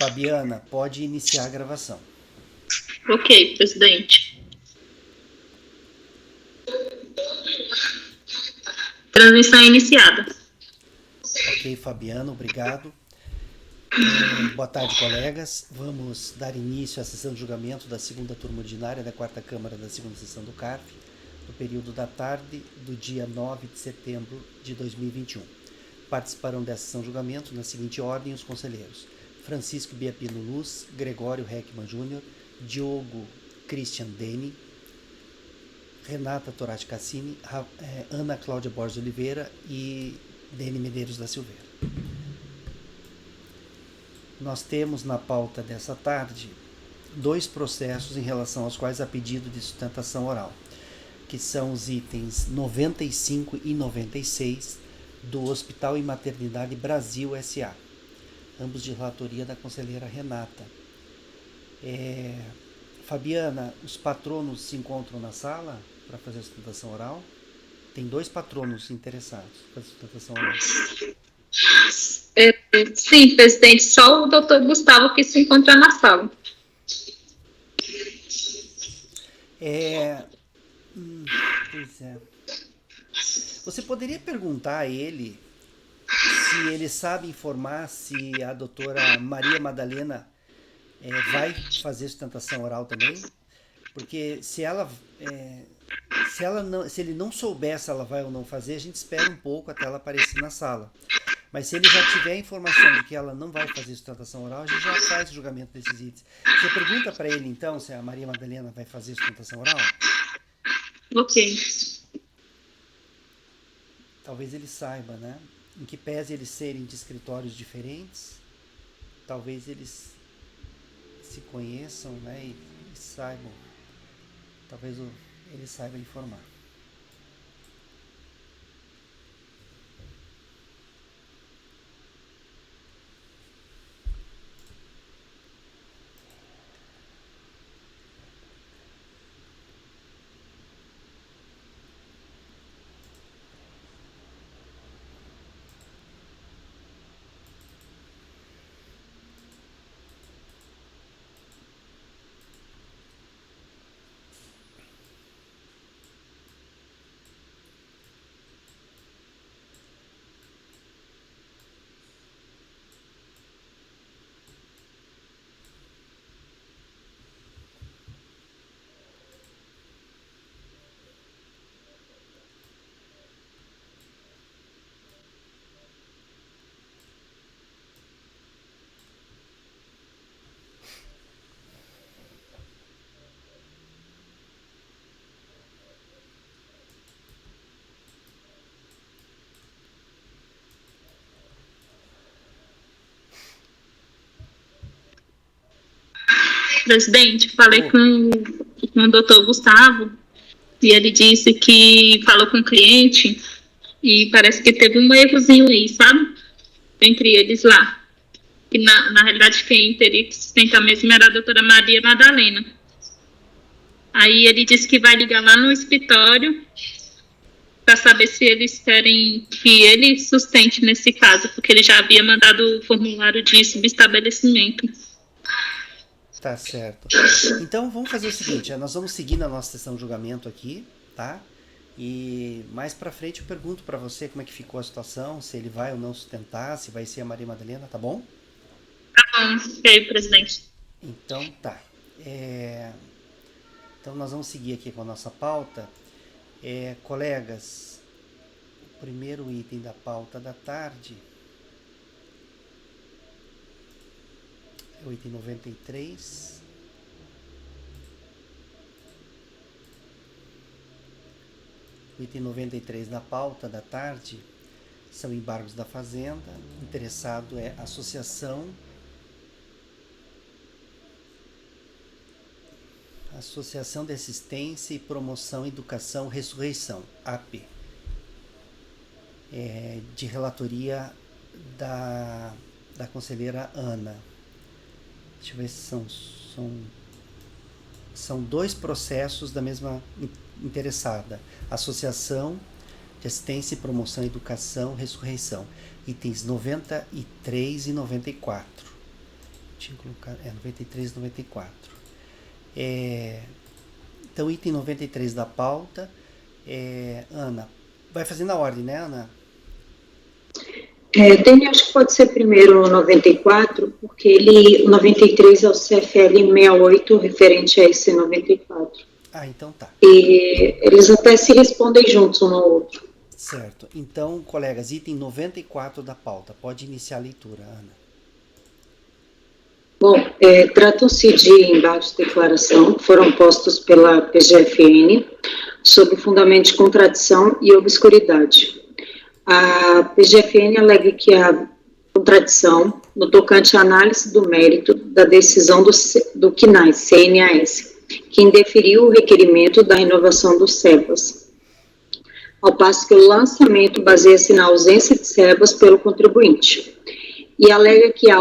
Fabiana, pode iniciar a gravação. Ok, presidente. Transmissão iniciada. Ok, Fabiana, obrigado. Boa tarde, colegas. Vamos dar início à sessão de julgamento da segunda turma ordinária da quarta Câmara da segunda sessão do CARF, no período da tarde do dia 9 de setembro de 2021. Participarão dessa sessão de julgamento na seguinte ordem os conselheiros: Francisco Biapino Luz, Gregório Heckman Júnior, Diogo Christian Deni, Renata Torati Cassini, Ana Cláudia Borges Oliveira e Deni Medeiros da Silveira. Nós temos na pauta dessa tarde 2 processos em relação aos quais há pedido de sustentação oral, que são os itens 95 e 96 do Hospital e Maternidade Brasil S.A., ambos de relatoria da conselheira Renata. Fabiana, os patronos se encontram na sala para fazer a sustentação oral? Tem 2 patronos interessados para a sustentação oral. Sim, presidente, só o doutor Gustavo que se encontra na sala. Pois é. Você poderia perguntar a ele se ele sabe informar se a doutora Maria Madalena vai fazer sustentação oral também? Porque se ele não souber se ela vai ou não fazer, a gente espera um pouco até ela aparecer na sala. Mas se ele já tiver a informação de que ela não vai fazer sustentação oral, a gente já faz o julgamento desses itens. Você pergunta para ele então se a Maria Madalena vai fazer sustentação oral? Ok. Talvez ele saiba, né? Em que pese eles serem de escritórios diferentes, talvez eles se conheçam, né? E saibam. Talvez ele saiba informar. Presidente, falei com o doutor Gustavo e ele disse que falou com o cliente e parece que teve um errozinho aí, sabe? Entre eles lá. E na realidade quem teria que sustentar mesmo era a doutora Maria Madalena. Aí ele disse que vai ligar lá no escritório para saber se eles querem que ele sustente nesse caso, porque ele já havia mandado o formulário de subestabelecimento. Tá certo. Então vamos fazer o seguinte, nós vamos seguir na nossa sessão de julgamento aqui, tá? E mais pra frente eu pergunto pra você como é que ficou a situação, se ele vai ou não sustentar, se vai ser a Maria Madalena, tá bom? Tá bom, ok, presidente. Então tá. Então nós vamos seguir aqui com a nossa pauta. Colegas, o primeiro item da pauta da tarde é o item 93. O item 93 da pauta da tarde são embargos da Fazenda. O interessado é a Associação de Assistência e Promoção Educação Ressurreição, AP. De relatoria da conselheira Ana. Deixa eu ver se são 2 processos da mesma interessada. Associação de Assistência e Promoção Educação Ressurreição. Itens 93 e 94. tinha colocado, 93 e 94. Então, item 93 da pauta. Ana, vai fazer na ordem, né, Ana? Dele, acho que pode ser primeiro o 94, porque o 93 é o CFL 68, referente a esse 94. Então tá. E eles até se respondem juntos um ao outro. Certo. Então, colegas, item 94 da pauta. Pode iniciar a leitura, Ana. Bom, tratam-se de embargos de declaração que foram postos pela PGFN sob o fundamento de contradição e obscuridade. A PGFN alega que a contradição no tocante à análise do mérito da decisão do CNAS, que indeferiu o requerimento da renovação dos SEBAS, ao passo que o lançamento baseia-se na ausência de SEBAS pelo contribuinte, e alega que há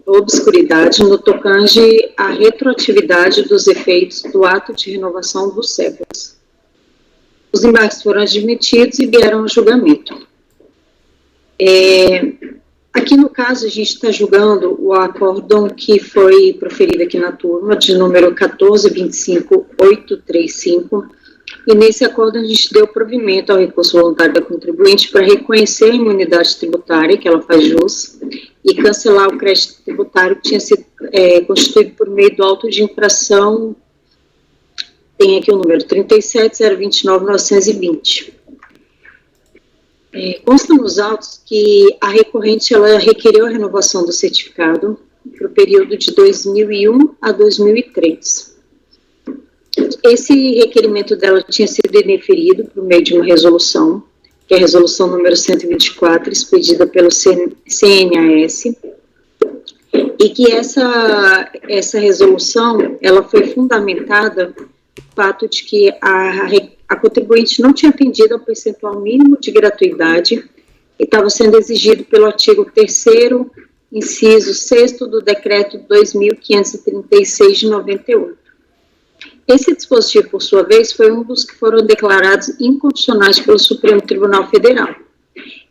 obscuridade no tocante à retroatividade dos efeitos do ato de renovação dos SEBAS. Os embargos foram admitidos e vieram ao julgamento. Aqui no caso, a gente está julgando o acórdão que foi proferido aqui na turma, de número 1425835, e nesse acórdão a gente deu provimento ao recurso voluntário da contribuinte para reconhecer a imunidade tributária, que ela faz jus, e cancelar o crédito tributário que tinha sido constituído por meio do auto de infração. Tem aqui o número 37.029.920. Consta nos autos que a recorrente ela requereu a renovação do certificado para o período de 2001 a 2003. Esse requerimento dela tinha sido indeferido por meio de uma resolução, que é a resolução número 124, expedida pelo CNAS, e que essa resolução ela foi fundamentada fato de que a contribuinte não tinha atendido ao percentual mínimo de gratuidade que estava sendo exigido pelo artigo 3º, inciso 6º do decreto 2.536 de 98. Esse dispositivo, por sua vez, foi um dos que foram declarados inconstitucionais pelo Supremo Tribunal Federal.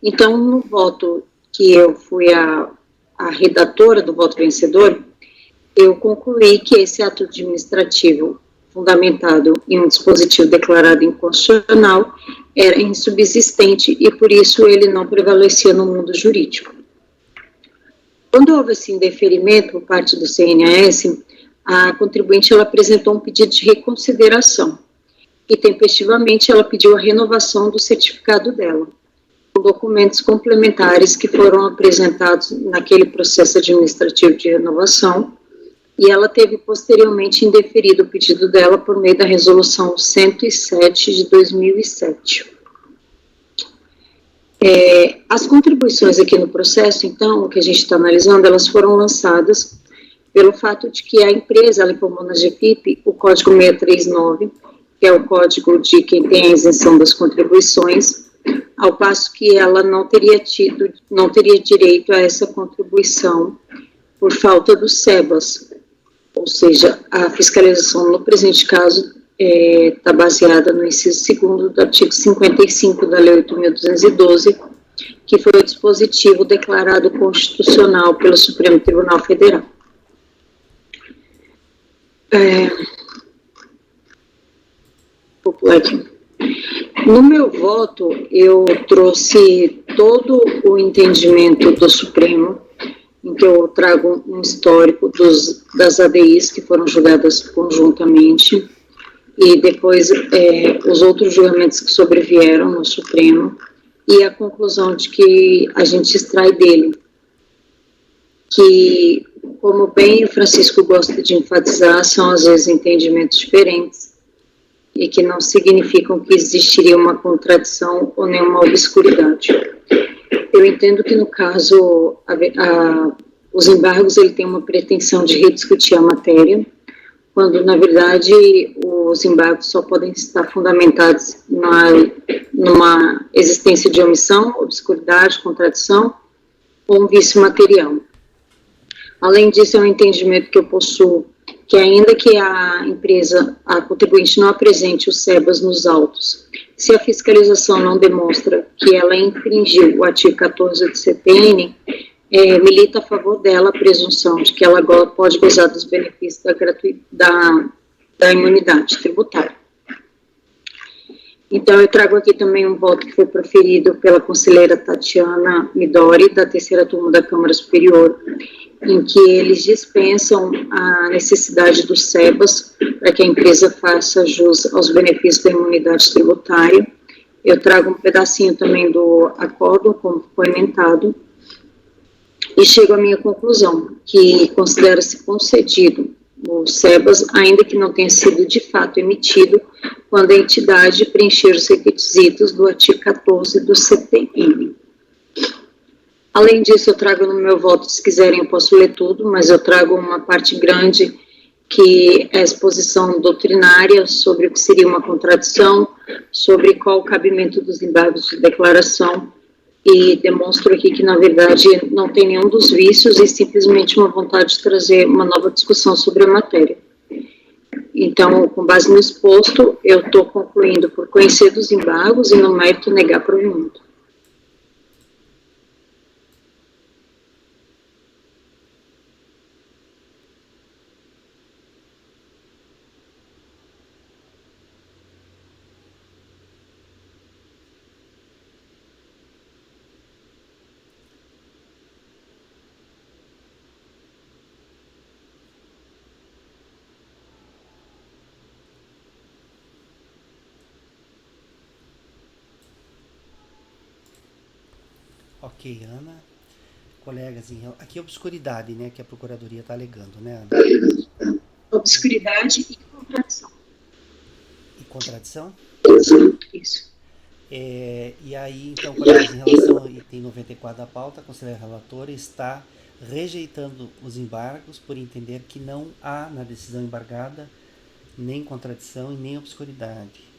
Então, no voto que eu fui a redatora do voto vencedor, eu concluí que esse ato administrativo fundamentado em um dispositivo declarado inconstitucional era insubsistente e, por isso, ele não prevalecia no mundo jurídico. Quando houve esse indeferimento por parte do CNAS, a contribuinte ela apresentou um pedido de reconsideração e, tempestivamente, ela pediu a renovação do certificado dela, com documentos complementares que foram apresentados naquele processo administrativo de renovação, e ela teve posteriormente indeferido o pedido dela por meio da resolução 107 de 2007. As contribuições aqui no processo, então, o que a gente está analisando, elas foram lançadas pelo fato de que a empresa ela informou na GFIP o código 639, que é o código de quem tem a isenção das contribuições, ao passo que ela não teria direito a essa contribuição por falta dos SEBAS. Ou seja, a fiscalização no presente caso está baseada no inciso 2º do artigo 55 da Lei 8.212, que foi o dispositivo declarado constitucional pelo Supremo Tribunal Federal. Vou pular aqui. No meu voto, eu trouxe todo o entendimento do Supremo, em que eu trago um histórico das ADIs que foram julgadas conjuntamente, e depois os outros julgamentos que sobrevieram no Supremo, e a conclusão de que a gente extrai dele, que, como bem o Francisco gosta de enfatizar, são às vezes entendimentos diferentes, e que não significam que existiria uma contradição ou nenhuma obscuridade. Eu entendo que, no caso, os embargos ele tem uma pretensão de rediscutir a matéria, quando, na verdade, os embargos só podem estar fundamentados numa existência de omissão, obscuridade, contradição ou um vício material. Além disso, é um entendimento que eu possuo que, ainda que a empresa, a contribuinte, não apresente os SEBAS nos autos, se a fiscalização não demonstra que ela infringiu o artigo 14 do CPN, milita a favor dela a presunção de que ela agora pode gozar dos benefícios da imunidade tributária. Então, eu trago aqui também um voto que foi proferido pela conselheira Tatiana Midori, da terceira turma da Câmara Superior, em que eles dispensam a necessidade dos SEBAS para que a empresa faça jus aos benefícios da imunidade tributária. Eu trago um pedacinho também do acordo, como foi ementado, e chego à minha conclusão, que considera-se concedido o SEBAS, ainda que não tenha sido de fato emitido, quando a entidade preencher os requisitos do artigo 14 do CTN. Além disso, eu trago no meu voto, se quiserem eu posso ler tudo, mas eu trago uma parte grande que é a exposição doutrinária sobre o que seria uma contradição, sobre qual o cabimento dos embargos de declaração, e demonstro aqui que, na verdade, não tem nenhum dos vícios e simplesmente uma vontade de trazer uma nova discussão sobre a matéria. Então, com base no exposto, eu estou concluindo por conhecer dos embargos e, no mérito, negar provimento. Ok, Ana. Colegas, aqui é obscuridade, né, que a Procuradoria está alegando, né, Ana? Obscuridade e contradição. E contradição? Isso. E aí, então, colegas, em relação ao item 94 da pauta, a conselheira relatora está rejeitando os embargos por entender que não há na decisão embargada nem contradição e nem obscuridade.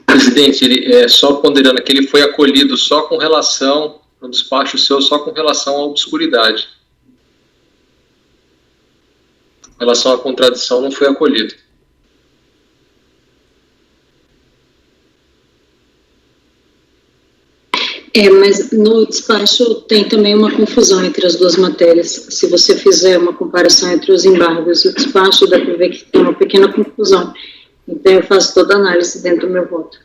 Presidente, ele só ponderando que ele foi acolhido só com relação, no despacho seu, só com relação à obscuridade. Em relação à contradição, não foi acolhido. Mas no despacho tem também uma confusão entre as duas matérias. Se você fizer uma comparação entre os embargos e o despacho, dá para ver que tem uma pequena confusão. Então, eu faço toda a análise dentro do meu voto.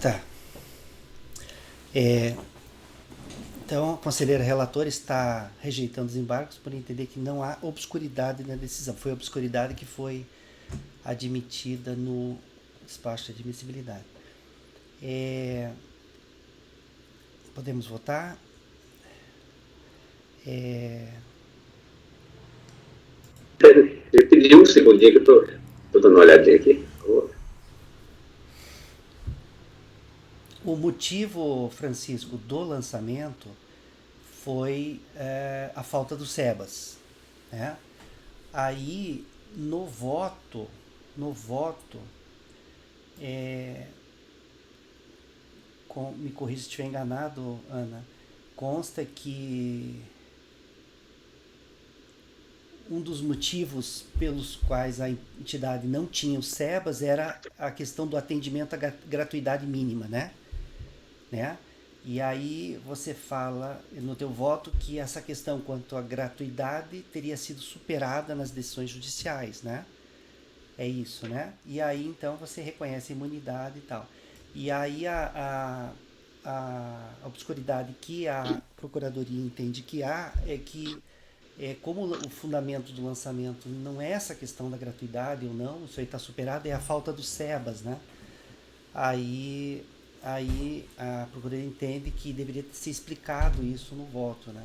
Tá. Então, a conselheira relatora está rejeitando os embargos por entender que não há obscuridade na decisão. Foi a obscuridade que foi admitida no despacho de admissibilidade. Podemos votar? Eu pedi um segundinho que eu estou dando uma olhadinha aqui. O motivo, Francisco, do lançamento foi a falta do SEBAS, né? Aí, no voto, me corrija se estiver enganado, Ana, consta que um dos motivos pelos quais a entidade não tinha o SEBAS era a questão do atendimento à gratuidade mínima, né? E aí você fala no teu voto que essa questão quanto à gratuidade teria sido superada nas decisões judiciais, né? É isso, né? E aí então você reconhece a imunidade e tal. E aí a obscuridade que a Procuradoria entende que há é que como o fundamento do lançamento não é essa questão da gratuidade ou não, isso aí está superado, é a falta do SEBAS, né? Aí a Procuradoria entende que deveria ser explicado isso no voto, né?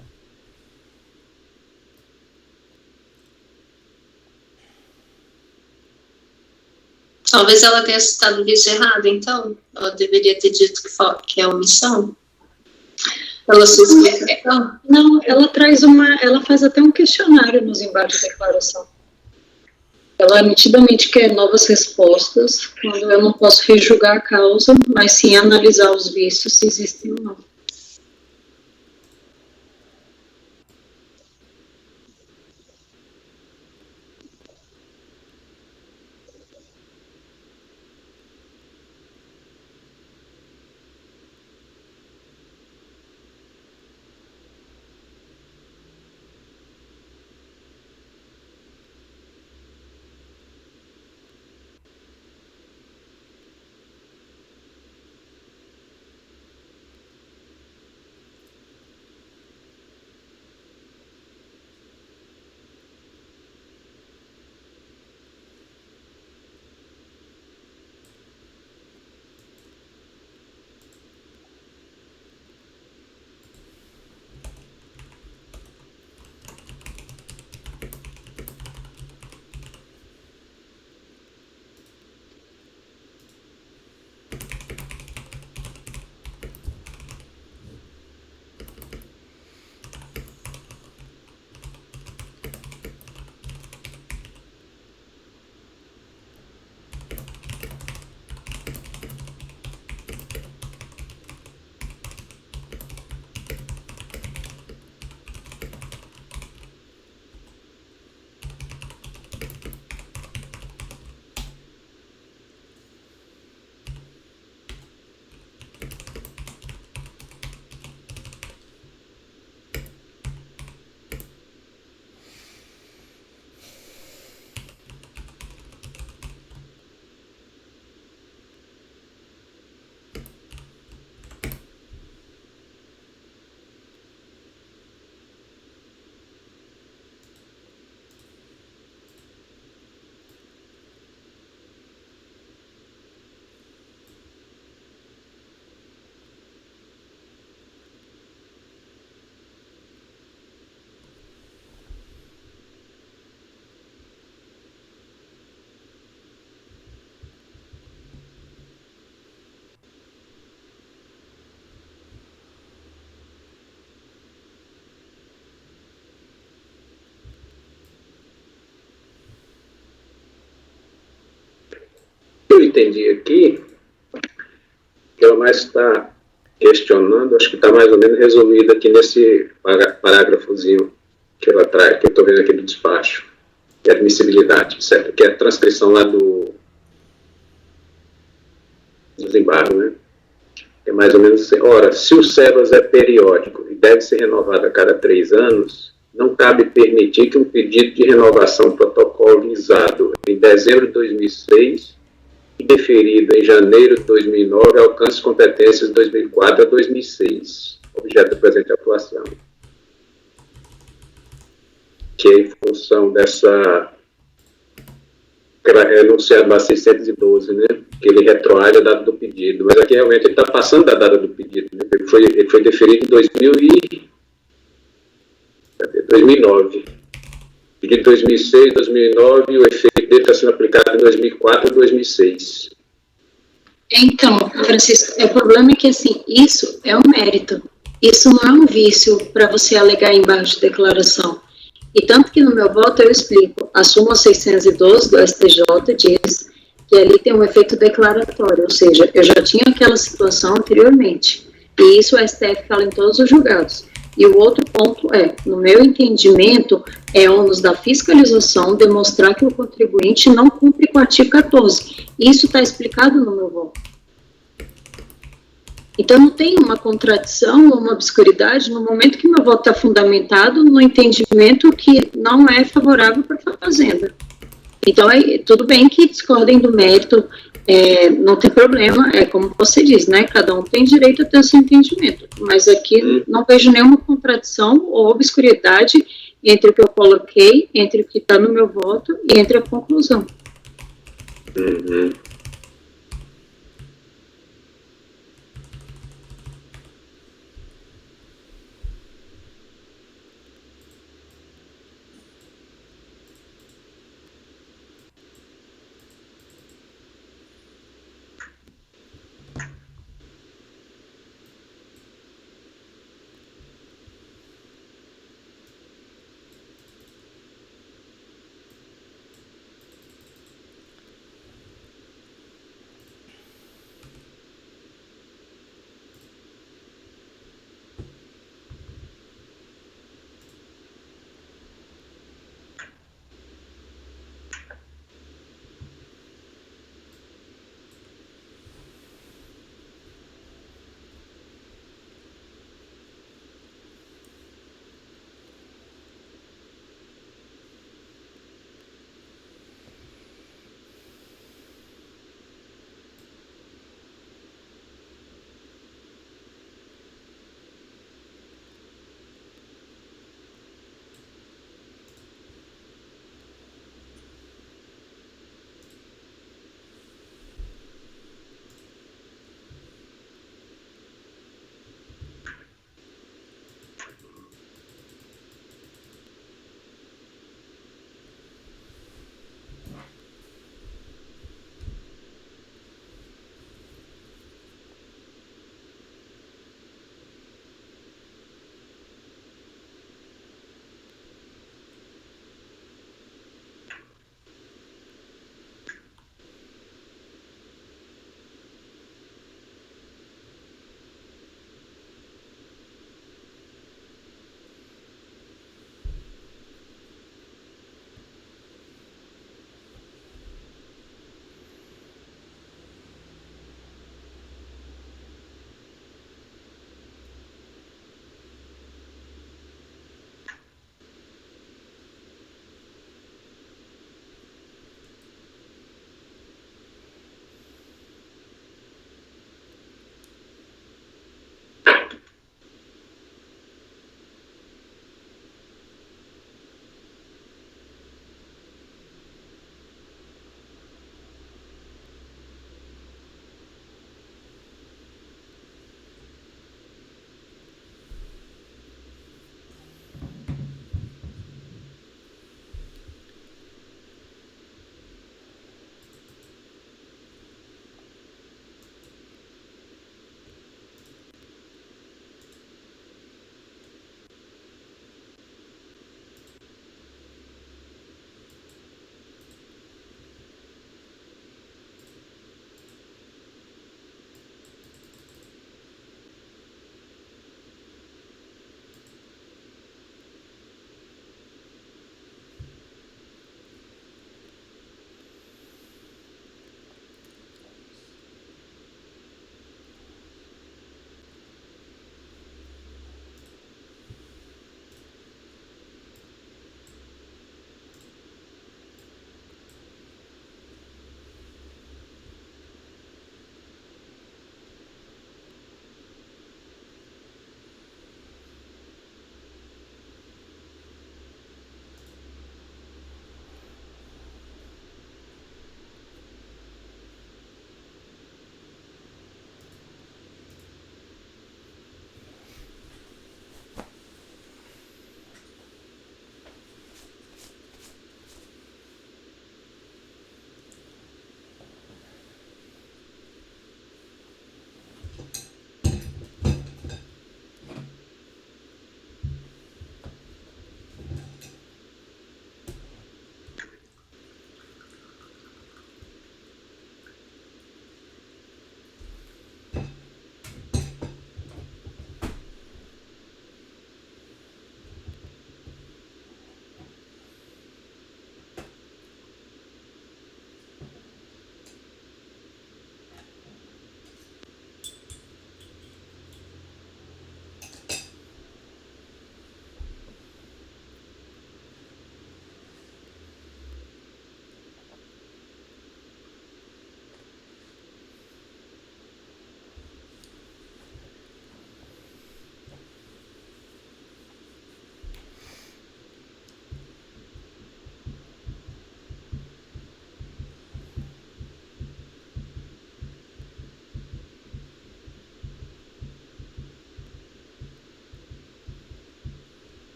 Talvez ela tenha citado isso errado, então. Ela deveria ter dito que é omissão. Ela se explica. Não, ela faz até um questionário nos embargos de declaração. Ela nitidamente quer novas respostas, quando eu não posso rejulgar a causa, mas sim analisar os vícios, se existem ou não. Eu entendi aqui que ela mais está questionando, acho que está mais ou menos resumido aqui nesse parágrafozinho que ela traz, que eu estou vendo aqui do despacho, que é admissibilidade, certo? Que é a transcrição lá dos embargos, né? É mais ou menos assim. Ora, se o SEBAS é periódico e deve ser renovado a cada 3 anos, não cabe permitir que um pedido de renovação protocolizado em dezembro de 2006 deferida em janeiro de 2009 alcança competências de 2004 a 2006, objeto da presente atuação. Que é em função dessa enunciado lá 612, né? Que ele retroage a data do pedido. Mas aqui realmente ele está passando da data do pedido. Né? Ele foi deferido em 2009. Pedido em 2006, 2009, e o efeito dele está sendo aplicado em 2004 e 2006. Então, Francisco, o problema é que, assim, isso é um mérito. Isso não é um vício para você alegar em barra de declaração. E tanto que no meu voto eu explico, a súmula 612 do STJ diz que ali tem um efeito declaratório, ou seja, eu já tinha aquela situação anteriormente. E isso o STF fala em todos os julgados. E o outro ponto é, no meu entendimento, é ônus da fiscalização demonstrar que o contribuinte não cumpre com o artigo 14. Isso está explicado no meu voto. Então, não tem uma contradição ou uma obscuridade no momento que meu voto está fundamentado no entendimento que não é favorável para a Fazenda. Então, tudo bem que discordem do mérito, não tem problema, é como você diz, né? Cada um tem direito a ter o seu entendimento. Mas aqui não vejo nenhuma contradição ou obscuridade entre o que eu coloquei, entre o que está no meu voto e entre a conclusão. Uhum.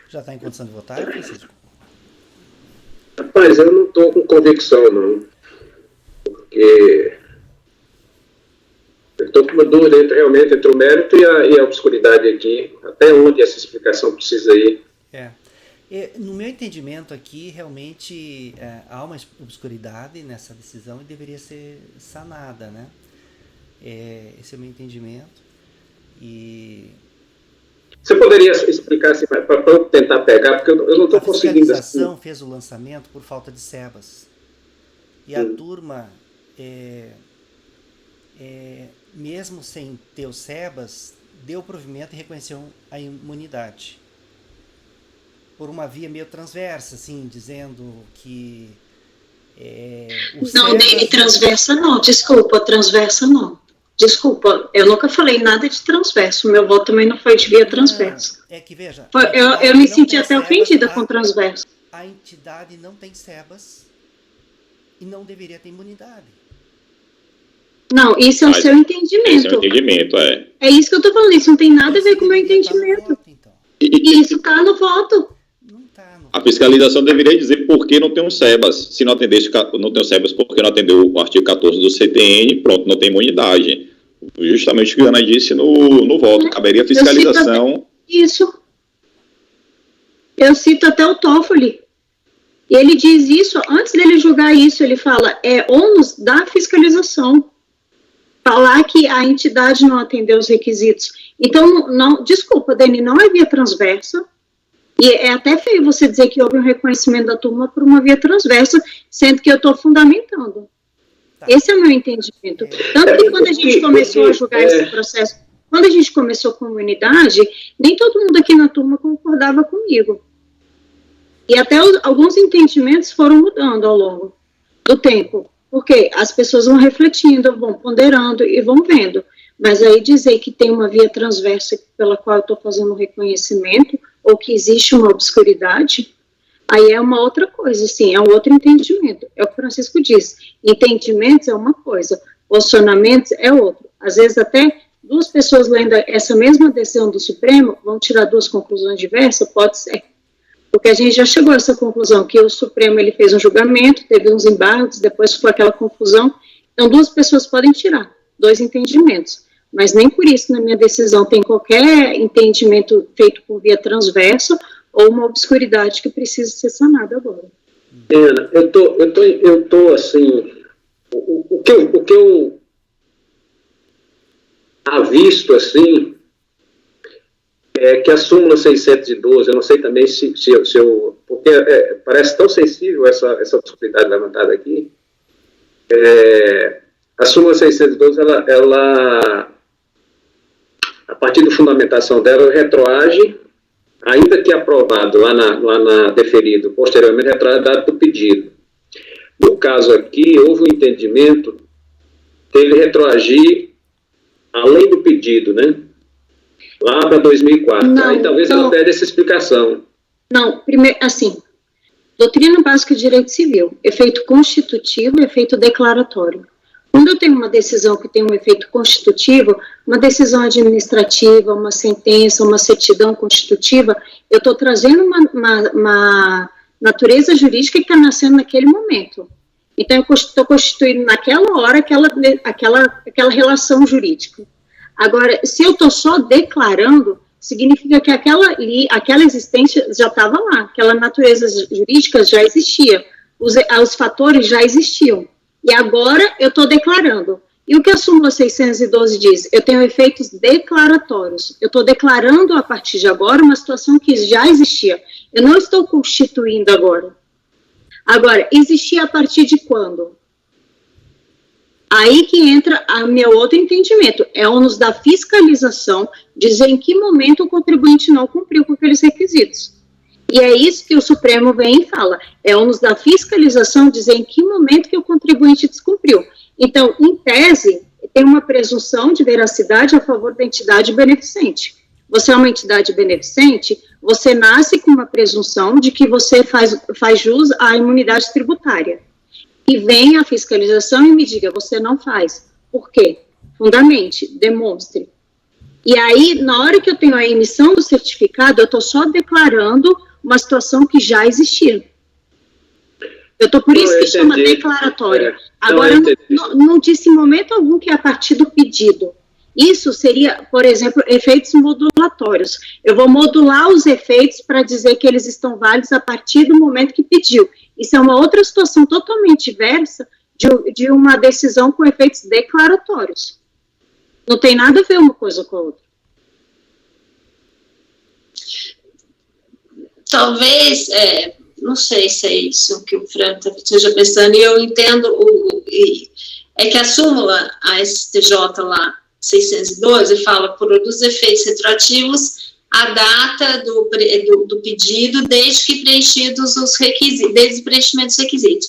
Já está em condição de votar, Francisco? Rapaz, eu não estou com convicção, não. Porque eu estou com uma dúvida realmente entre o mérito e a obscuridade aqui. Até onde essa explicação precisa ir? No meu entendimento aqui, realmente há uma obscuridade nessa decisão e deveria ser sanada, né? Esse é o meu entendimento. E você poderia explicar assim, para eu tentar pegar, porque eu não estou conseguindo. A fiscalização fez o lançamento por falta de sebas. E a turma, mesmo sem ter os sebas, deu provimento e reconheceu a imunidade. Por uma via meio transversa, assim, dizendo que... não, nem transversa não, transversa não. Desculpa, eu nunca falei nada de transverso, meu voto também não foi de via transversa. Que veja... Eu me senti até ofendida com transverso. A entidade não tem sebas e não deveria ter imunidade. Não, isso é o seu entendimento. Esse é o entendimento, É isso que eu tô falando, isso não tem nada a ver com o meu entendimento. E isso tá no voto. A fiscalização deveria dizer por que não tem um SEBAS. Se não atendesse, não tem o SEBAS porque não atendeu o artigo 14 do CTN, pronto, não tem imunidade. Justamente o que a Ana disse no voto. Caberia a fiscalização. Isso. Eu cito até o Toffoli. E ele diz isso, antes dele julgar isso, ele fala, é ônus da fiscalização. Falar que a entidade não atendeu os requisitos. Então, não, desculpa, Dani, não é via transversa. E é até feio você dizer que houve um reconhecimento da turma por uma via transversa, sendo que eu estou fundamentando. Esse é o meu entendimento. Tanto que quando a gente começou a julgar esse processo, quando a gente começou com a imunidade, nem todo mundo aqui na turma concordava comigo. E até alguns entendimentos foram mudando ao longo do tempo. Porque as pessoas vão refletindo, vão ponderando e vão vendo. Mas aí dizer que tem uma via transversa pela qual eu estou fazendo um reconhecimento, ou que existe uma obscuridade, aí é uma outra coisa, assim, é um outro entendimento. É o que o Francisco disse, entendimentos é uma coisa, posicionamentos é outro. Às vezes até duas pessoas lendo essa mesma decisão do Supremo vão tirar duas conclusões diversas, pode ser. Porque a gente já chegou a essa conclusão, que o Supremo ele fez um julgamento, teve uns embargos, depois foi aquela confusão, então duas pessoas podem tirar dois entendimentos. Mas nem por isso na minha decisão tem qualquer entendimento feito por via transversa ou uma obscuridade que precisa ser sanada agora. Ana, eu tô assim, o que eu avisto assim é que a súmula 612, eu não sei também se eu porque parece tão sensível essa obscuridade levantada aqui. A súmula 612 ela a partir da fundamentação dela, retroage, ainda que aprovado lá na deferido, posteriormente retroage a data do pedido. No caso aqui, houve um entendimento dele retroagir além do pedido, né? Lá para 2004. Não, aí talvez ela perde essa explicação. Não, primeiro, assim, doutrina básica de direito civil, efeito constitutivo e efeito declaratório. Quando eu tenho uma decisão que tem um efeito constitutivo, uma decisão administrativa, uma sentença, uma certidão constitutiva, eu estou trazendo uma natureza jurídica que está nascendo naquele momento. Então, eu estou constituindo naquela hora aquela relação jurídica. Agora, se eu estou só declarando, significa que aquela existência já estava lá, aquela natureza jurídica já existia, os fatores já existiam. E agora eu estou declarando. E o que a súmula 612 diz? Eu tenho efeitos declaratórios. Eu estou declarando a partir de agora uma situação que já existia. Eu não estou constituindo agora. Agora, existia a partir de quando? Aí que entra o meu outro entendimento. É ônus da fiscalização dizer em que momento o contribuinte não cumpriu com aqueles requisitos. E é isso que o Supremo vem e fala. É ônus da fiscalização dizer em que momento que o contribuinte descumpriu. Então, em tese, tem uma presunção de veracidade a favor da entidade beneficente. Você é uma entidade beneficente, você nasce com uma presunção de que você faz jus à imunidade tributária. E vem a fiscalização e me diga, você não faz. Por quê? Fundamente, demonstre. E aí, na hora que eu tenho a emissão do certificado, eu estou só declarando uma situação que já existia. Eu estou por isso que chama declaratório. Agora, não disse em momento algum que é a partir do pedido. Isso seria, por exemplo, efeitos modulatórios. Eu vou modular os efeitos para dizer que eles estão válidos a partir do momento que pediu. Isso é uma outra situação totalmente diversa de uma decisão com efeitos declaratórios. Não tem nada a ver uma coisa com a outra. Talvez, não sei se é isso que o Fran esteja pensando, e eu entendo, é que a súmula, a STJ lá, 612, fala por dos efeitos retroativos a data do pedido, desde que preenchidos os requisitos, desde o preenchimento dos requisitos.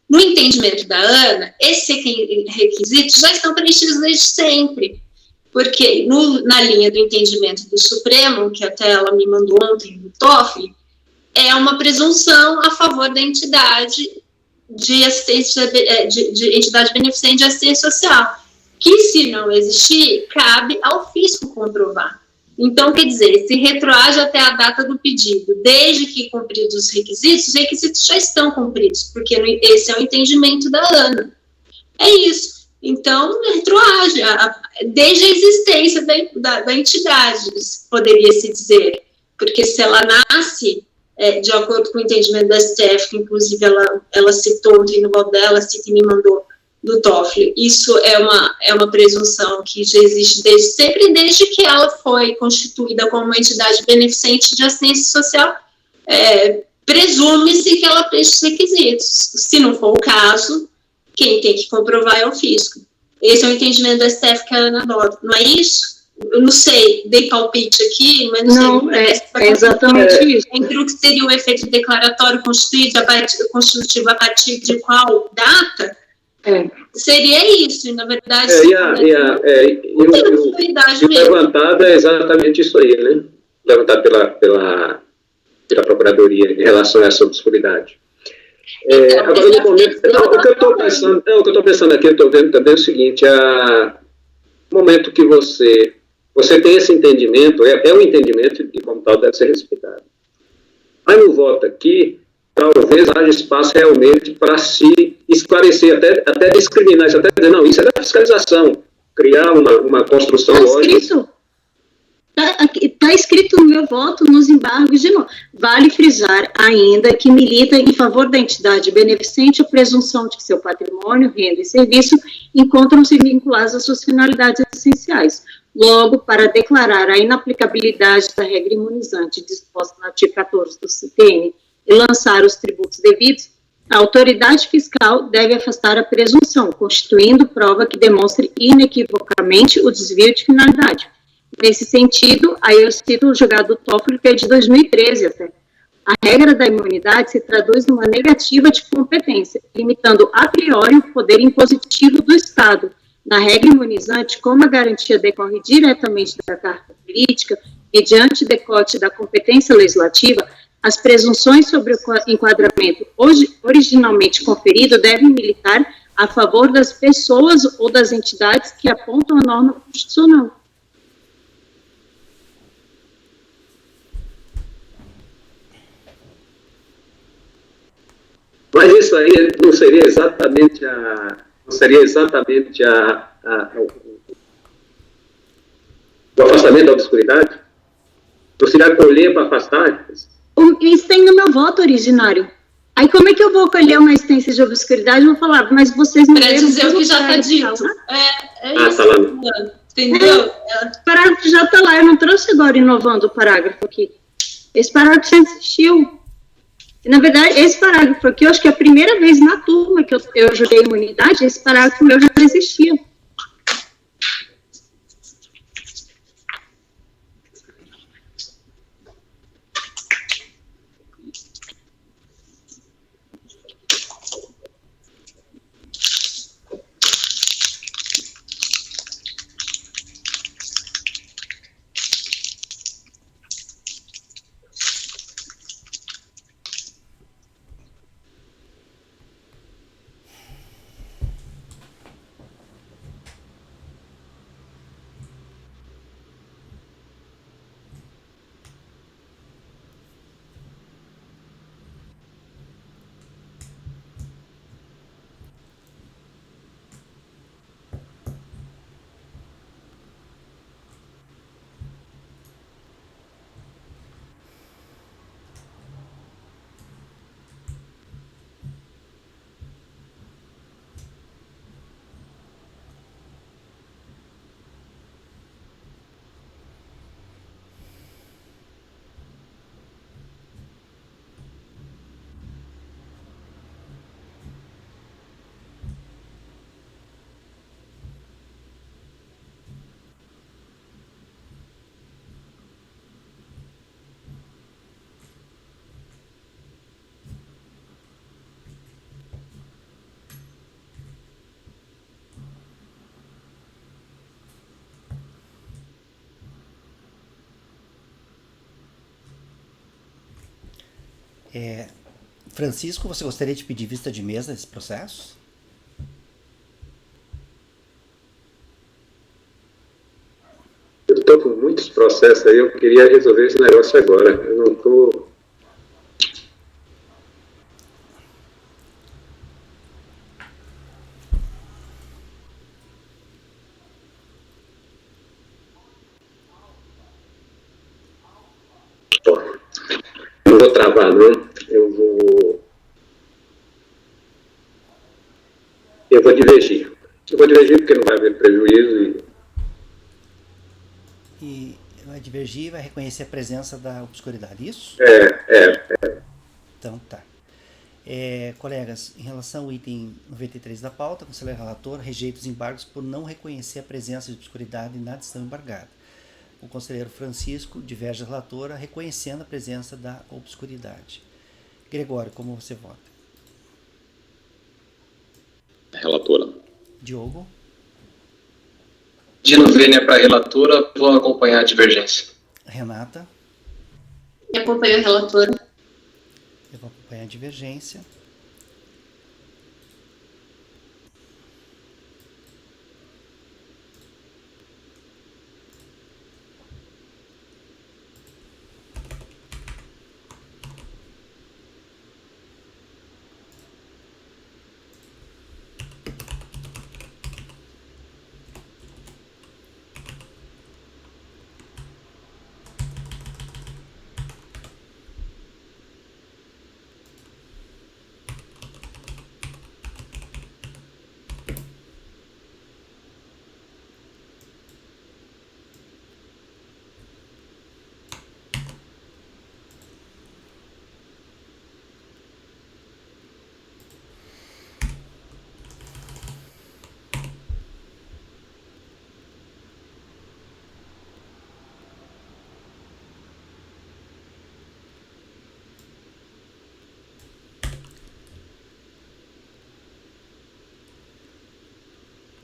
No entendimento da Ana, esses requisitos já estão preenchidos desde sempre, porque na linha do entendimento do Supremo, que até ela me mandou ontem no TOEFL, é uma presunção a favor da entidade de assistência, de entidade beneficente de assistência social, que, se não existir, cabe ao fisco comprovar. Então, quer dizer, se retroage até a data do pedido, desde que cumpridos os requisitos já estão cumpridos, porque esse é o entendimento da Ana. É isso. Então, retroage, desde a existência da entidade, poderia se dizer, porque se ela nasce, de acordo com o entendimento da STF, que inclusive ela citou ontem no voto dela, cita e me mandou, do TOEFL. Isso é uma presunção que já existe desde sempre, desde que ela foi constituída como uma entidade beneficente de assistência social, presume-se que ela preenche os requisitos. Se não for o caso, quem tem que comprovar é o fisco. Esse é o entendimento da STF que a Ana adota, não é isso? Eu não sei, dei palpite aqui, mas não sei. É exatamente isso. Entre o que seria o efeito declaratório constitutivo a partir de qual data, seria isso, e na verdade... o levantado é exatamente isso aí, né? Levantado pela Procuradoria em relação a essa obscuridade. Agora, no momento... o que eu estou pensando aqui, eu estou vendo também o seguinte, no momento que você tem esse entendimento, o entendimento de como tal deve ser respeitado. Mas no voto aqui, talvez haja espaço realmente para se esclarecer, até discriminar isso, até dizer, não, isso é da fiscalização, criar uma construção lógica. Está escrito no meu voto, nos embargos, de novo. Vale frisar ainda que milita em favor da entidade beneficente a presunção de que seu patrimônio, renda e serviço encontram-se vinculados às suas finalidades essenciais. Logo, para declarar a inaplicabilidade da regra imunizante disposta no artigo 14 do CTN e lançar os tributos devidos, a autoridade fiscal deve afastar a presunção, constituindo prova que demonstre inequivocamente o desvio de finalidade. Nesse sentido, aí eu cito o julgado do TOEFL, que é de 2013 até. A regra da imunidade se traduz numa negativa de competência, limitando a priori o poder impositivo do Estado. Na regra imunizante, como a garantia decorre diretamente da carta política, mediante decote da competência legislativa, as presunções sobre o enquadramento originalmente conferido devem militar a favor das pessoas ou das entidades que apontam a norma constitucional. Mas isso aí não seria exatamente o afastamento da obscuridade? Não seria acolher para afastar? Isso tem no meu voto originário. Aí como é que eu vou acolher uma extensão de obscuridade e vou falar, mas vocês não... Para dizer o que já está dito. Isso. Tá lá. Entendeu? O parágrafo já está lá, eu não trouxe agora inovando o parágrafo aqui. Esse parágrafo já existiu. E, na verdade, esse parágrafo aqui, eu acho que é a primeira vez na turma que eu julguei imunidade, esse parágrafo meu já existia. Francisco, você gostaria de pedir vista de mesa desse processo? Eu estou com muitos processos aí, eu queria resolver esse negócio agora. Eu não estou... Não vou travar, não. Eu vou divergir. Eu vou divergir porque não vai haver prejuízo. E vai divergir e vai reconhecer a presença da obscuridade, isso? Então tá. Colegas, em relação ao item 93 da pauta, o conselheiro relator rejeita os embargos por não reconhecer a presença de obscuridade na decisão embargada. O conselheiro Francisco diverge da relatora, reconhecendo a presença da obscuridade. Gregório, como você vota? Relatora. Diogo? Dino Vênia para a relatora, vou acompanhar a divergência. Renata? Eu acompanho a relatora. Eu vou acompanhar a divergência.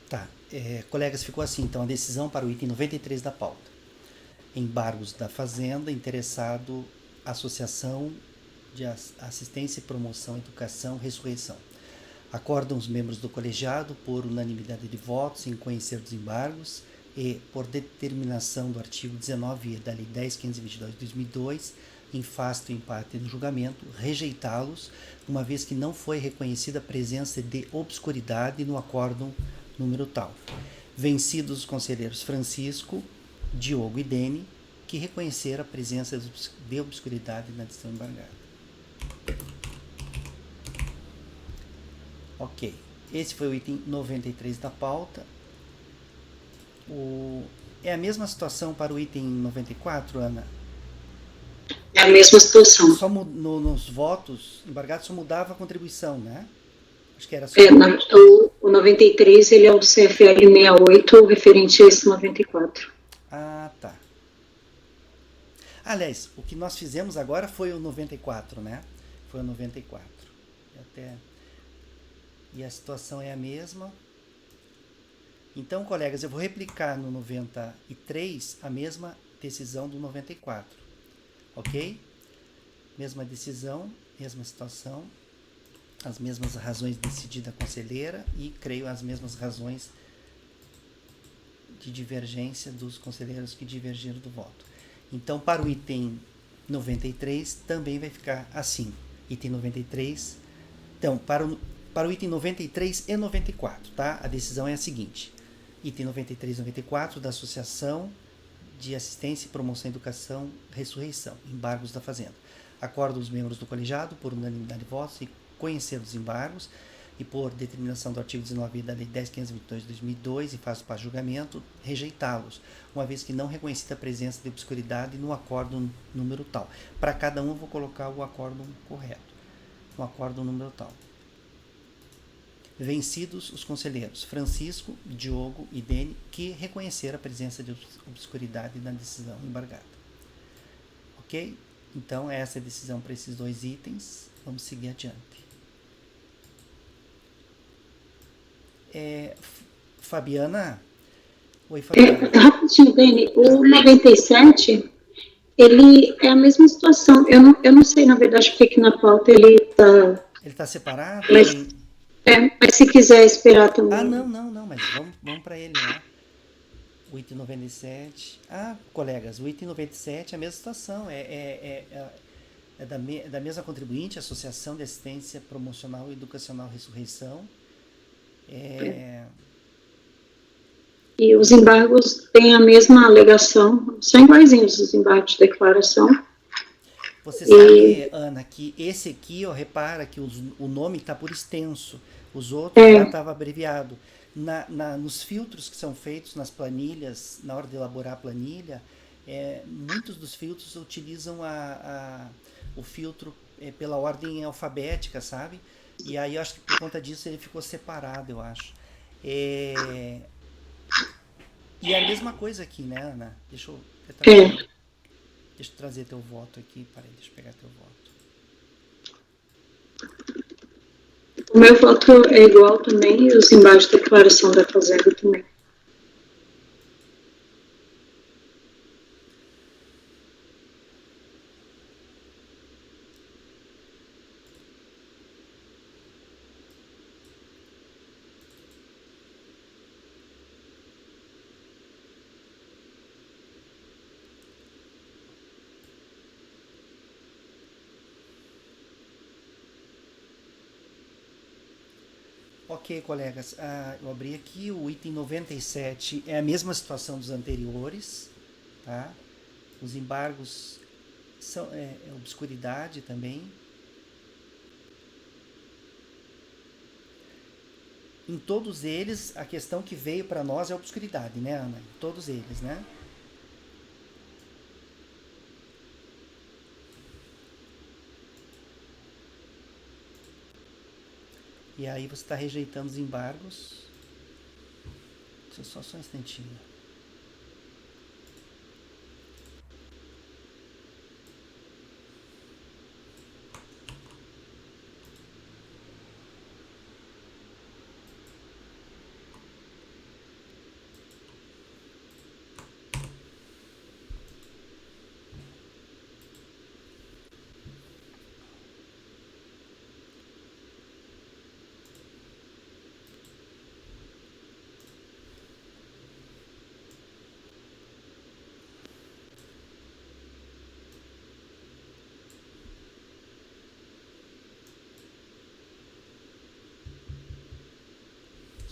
Tá, colegas, ficou assim, então, a decisão para o item 93 da pauta. Embargos da Fazenda, interessado, Associação de Assistência e Promoção, Educação, Ressurreição. Acordam os membros do colegiado, por unanimidade de votos, em conhecer dos embargos e, por determinação do artigo 19 da Lei 10.522 de 2002, em face do empate no julgamento, rejeitá-los, uma vez que não foi reconhecida a presença de obscuridade no acórdão número tal. Vencidos os conselheiros Francisco, Diogo e Dene, que reconheceram a presença de obscuridade na decisão embargada. Ok, esse foi o item 93 da pauta. É a mesma situação para o item 94, Ana? É a mesma situação. Só nos votos embargados só mudava a contribuição, né? Acho que era só... o 93 ele é o do CFL 68, referente a esse 94. Ah, tá. Aliás, o que nós fizemos agora foi o 94, né? Foi o 94. E a situação é a mesma. Então, colegas, eu vou replicar no 93 a mesma decisão do 94. Ok? Mesma decisão, mesma situação, as mesmas razões decididas a conselheira e, creio, as mesmas razões de divergência dos conselheiros que divergiram do voto. Então, para o item 93, também vai ficar assim. Item 93. Então, para o item 93 e 94, tá? A decisão é a seguinte. Item 93 e 94 da Associação de Assistência e Promoção à Educação, Ressurreição, embargos da Fazenda. Acordam os membros do colegiado, por unanimidade de votos, e conhecer os embargos, e por determinação do artigo 19 da Lei 10.522 de 2002, e faz para julgamento, rejeitá-los, uma vez que não reconhecida a presença de obscuridade no acórdão número tal. Para cada um eu vou colocar o acórdão correto, o acórdão número tal. Vencidos os conselheiros Francisco, Diogo e Dene, que reconheceram a presença de obscuridade na decisão embargada. Ok? Então, essa é a decisão para esses dois itens. Vamos seguir adiante. Fabiana? Oi, Fabiana. Rapidinho, Dene. O 97, ele é a mesma situação. Eu não sei, na verdade, porque aqui na pauta ele está... Ele está separado? Mas, mas se quiser esperar também. Ah, não, mas vamos para ele lá. O item 97. Ah, colegas, o item 97 é a mesma situação. É da mesma contribuinte, Associação de Assistência Promocional e Educacional Ressurreição. E os embargos têm a mesma alegação, são iguaizinhos os embargos de declaração. Você sabe, Ana, que esse aqui, ó, repara que o nome está por extenso, os outros já estava abreviado. Nos filtros que são feitos nas planilhas, na hora de elaborar a planilha, muitos dos filtros utilizam o filtro pela ordem alfabética, sabe? E aí eu acho que por conta disso ele ficou separado, eu acho. E a mesma coisa aqui, né, Ana? Deixa eu trazer teu voto aqui. Peraí, deixa eu pegar teu voto. O meu voto é igual também, e os embaixo da declaração da fazenda também. Ok, colegas, eu abri aqui o item 97, é a mesma situação dos anteriores, tá? Os embargos são obscuridade também. Em todos eles, a questão que veio para nós é a obscuridade, né, Ana? Em todos eles, né? E aí você está rejeitando os embargos. Deixa eu só um instantinho.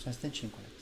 Só um instantinho, colegas.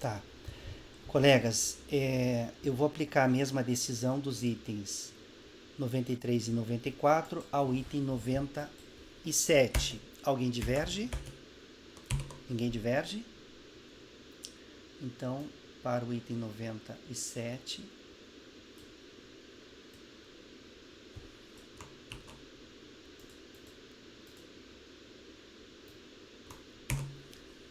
Tá. Colegas, eu vou aplicar a mesma decisão dos itens 93 e 94 ao item 97. Alguém diverge? Ninguém diverge? Então, para o item 97...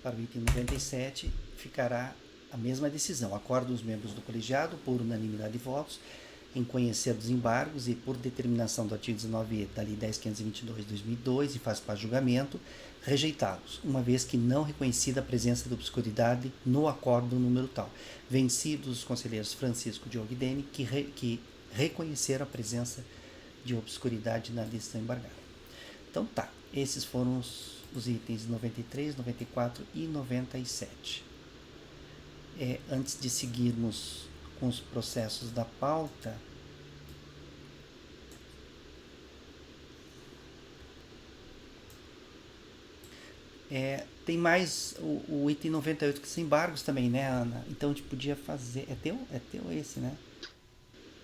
Para o item 97, ficará a mesma decisão. Acordam os membros do colegiado, por unanimidade de votos, em conhecer dos embargos e por determinação do artigo 19e da Lei 10.522/2002 e faz parte do julgamento, rejeitá-los, uma vez que não reconhecida a presença de obscuridade no acórdão número tal. Vencidos os conselheiros Francisco Diogo e Dene, que reconheceram a presença de obscuridade na decisão embargada. Então tá, esses foram os os itens 93, 94 e 97. Antes de seguirmos com os processos da pauta, tem mais o item 98, que são embargos também, né, Ana? Então a gente podia fazer. É teu esse, né?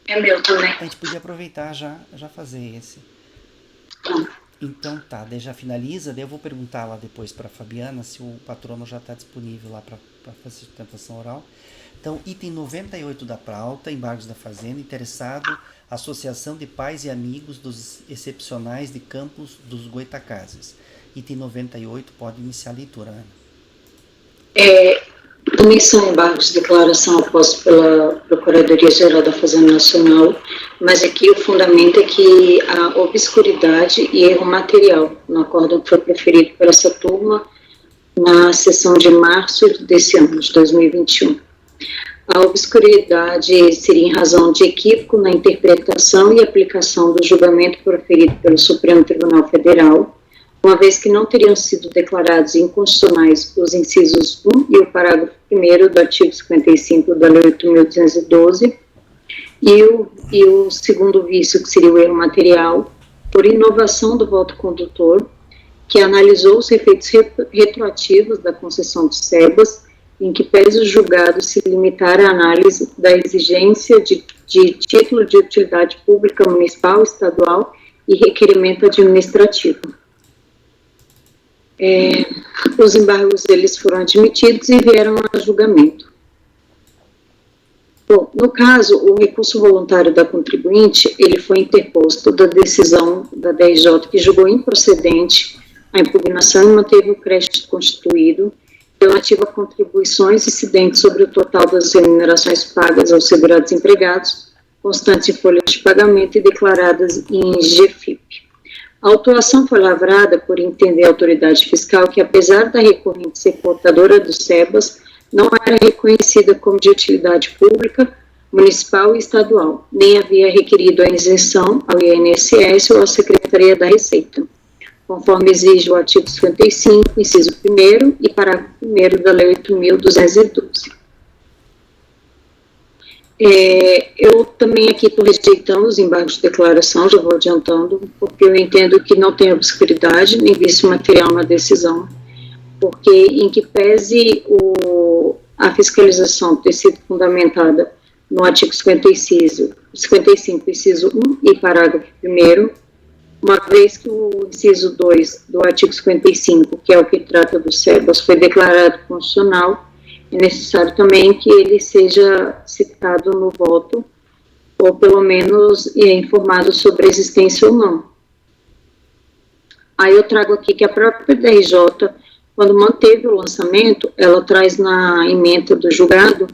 É meu também. A gente podia aproveitar já fazer esse. Então tá, daí já finaliza, daí eu vou perguntar lá depois para Fabiana se o patrono já está disponível lá para fazer sustentação oral. Então, item 98 da pauta, embargos da Fazenda, interessado, Associação de Pais e Amigos dos Excepcionais de Campos dos Goitacazes. Item 98, pode iniciar a leitura, Ana. Também são embargos de declaração apostos pela Procuradoria-Geral da Fazenda Nacional, mas aqui o fundamento é que a obscuridade e erro material no acórdão que foi preferido por essa turma na sessão de março desse ano, de 2021. A obscuridade seria em razão de equívoco na interpretação e aplicação do julgamento proferido pelo Supremo Tribunal Federal, uma vez que não teriam sido declarados inconstitucionais os incisos 1 e o parágrafo 1º do artigo 55 da Lei 8.212, e o segundo vício, que seria o erro material, por inovação do voto condutor, que analisou os efeitos retroativos da concessão de SEBAS, em que pese o julgado se limitar à análise da exigência de título de utilidade pública municipal, estadual e requerimento administrativo. Os embargos eles foram admitidos e vieram a julgamento. Bom, no caso, o recurso voluntário da contribuinte, ele foi interposto da decisão da DRJ que julgou improcedente a impugnação e manteve o crédito constituído relativo a contribuições incidentes sobre o total das remunerações pagas aos segurados empregados, constantes em folha de pagamento e declaradas em GFIP. A autuação foi lavrada por entender a autoridade fiscal que, apesar da recorrente ser portadora do SEBAS, não era reconhecida como de utilidade pública, municipal e estadual, nem havia requerido a isenção ao INSS ou à Secretaria da Receita, conforme exige o artigo 55, inciso 1º e parágrafo 1º da Lei 8.212. Eu também aqui estou rejeitando os embargos de declaração, já vou adiantando, porque eu entendo que não tem obscuridade nem vício material na decisão, porque em que pese a fiscalização ter sido fundamentada no artigo 55, inciso 1 e parágrafo 1º, uma vez que o inciso 2 do artigo 55, que é o que trata do SEBAS, foi declarado constitucional, é necessário também que ele seja citado no voto, ou pelo menos informado sobre a existência ou não. Aí eu trago aqui que a própria DRJ, quando manteve o lançamento, ela traz na ementa do julgado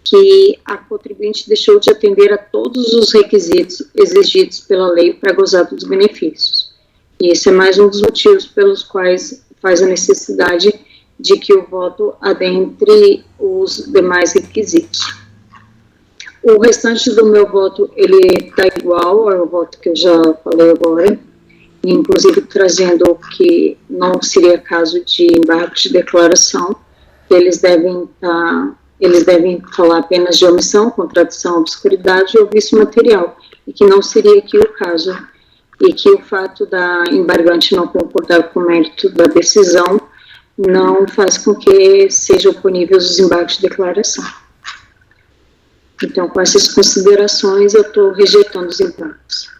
que a contribuinte deixou de atender a todos os requisitos exigidos pela lei para gozar dos benefícios. E esse é mais um dos motivos pelos quais faz a necessidade de que o voto adentre os demais requisitos. O restante do meu voto, ele está igual ao voto que eu já falei agora, inclusive trazendo que não seria caso de embargos de declaração, que eles devem falar apenas de omissão, contradição, obscuridade ou vício material, e que não seria aqui o caso, e que o fato da embargante não concordar com o mérito da decisão não faz com que sejam puníveis os embargos de declaração. Então, com essas considerações, eu estou rejeitando os embargos.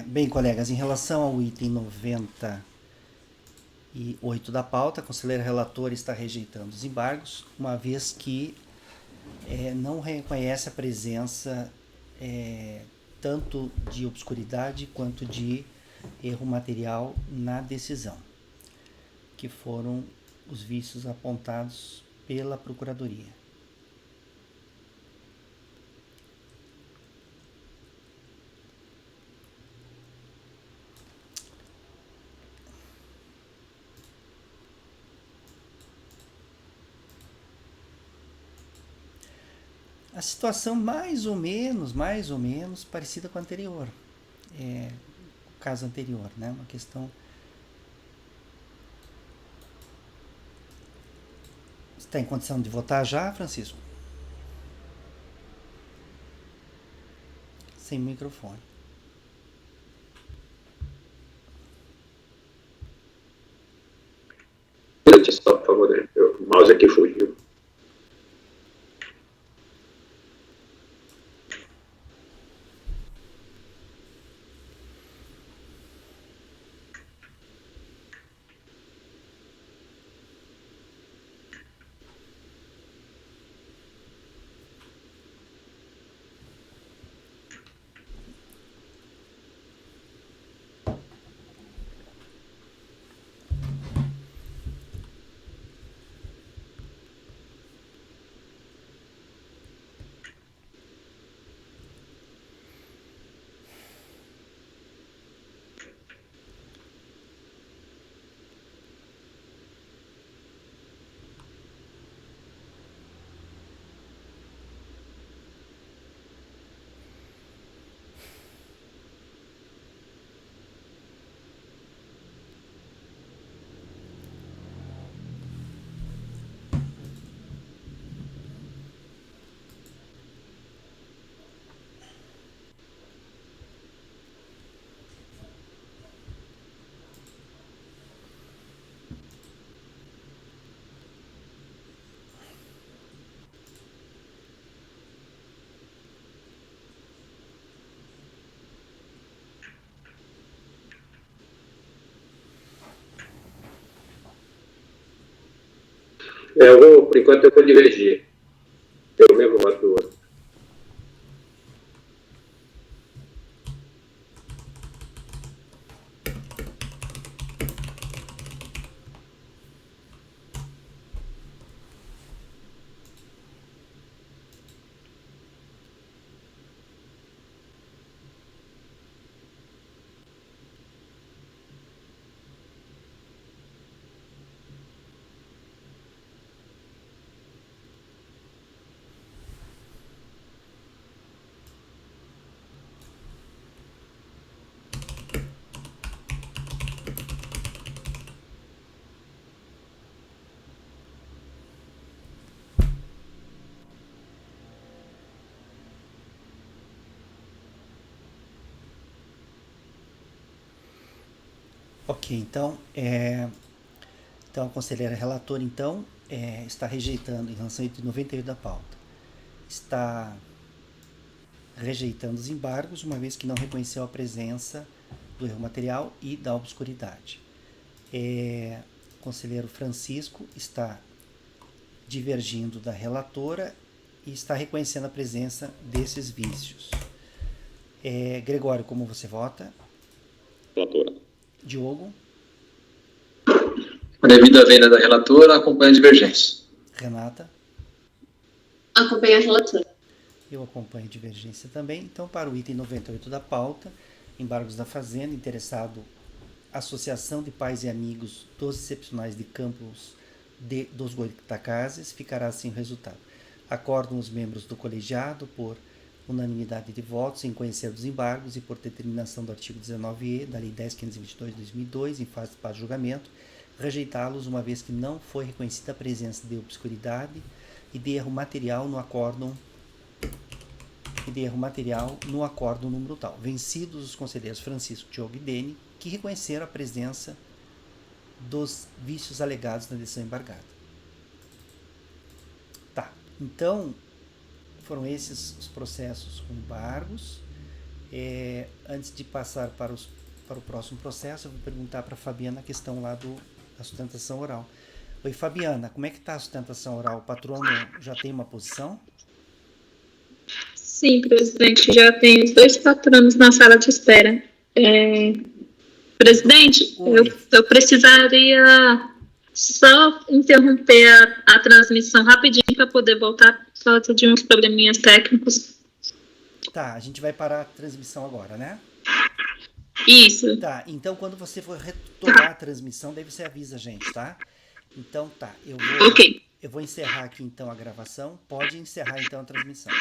Bem, colegas, em relação ao item 98 da pauta, a conselheira relatora está rejeitando os embargos, uma vez que não reconhece a presença tanto de obscuridade quanto de erro material na decisão, que foram os vícios apontados pela Procuradoria. A situação mais ou menos parecida com a anterior, o caso anterior, né? Uma questão. Você está em condição de votar já, Francisco? Sem microfone. Só, por favor, né? O mouse aqui fugiu. Por enquanto, eu vou divergir. Eu mesmo voto do outro. Ok, então, a conselheira relatora, então, está rejeitando, em relação ao item 98 da pauta, está rejeitando os embargos, uma vez que não reconheceu a presença do erro material e da obscuridade. O conselheiro Francisco está divergindo da relatora e está reconhecendo a presença desses vícios. Gregório, como você vota? Relatora. Diogo? Devido à venda da relatora, acompanha a divergência. Renata? Acompanha a relatora. Eu acompanho a divergência também. Então, para o item 98 da pauta, embargos da Fazenda, interessado Associação de Pais e Amigos dos Excepcionais de Campos dos Goitacazes, ficará assim o resultado. Acordam os membros do colegiado por unanimidade de votos em conhecer dos embargos e por determinação do artigo 19e da Lei 10.522 de 2002, em fase de julgamento, rejeitá-los, uma vez que não foi reconhecida a presença de obscuridade e de erro material no acórdão número tal. Vencidos os conselheiros Francisco, Diogo e Dene, que reconheceram a presença dos vícios alegados na decisão embargada. Tá, então foram esses os processos com embargos. Antes de passar para o próximo processo, eu vou perguntar para a Fabiana a questão lá da sustentação oral. Oi, Fabiana, como é que está a sustentação oral? O patrono já tem uma posição? Sim, presidente, já tem os 2 patronos na sala de espera. Presidente, eu precisaria só interromper a transmissão rapidinho para poder voltar por causa de uns probleminhas técnicos. Tá, a gente vai parar a transmissão agora, né? Isso. Tá, então quando você for retomar a transmissão, daí você avisa a gente, tá? Então tá, eu vou encerrar aqui então a gravação. Pode encerrar então a transmissão.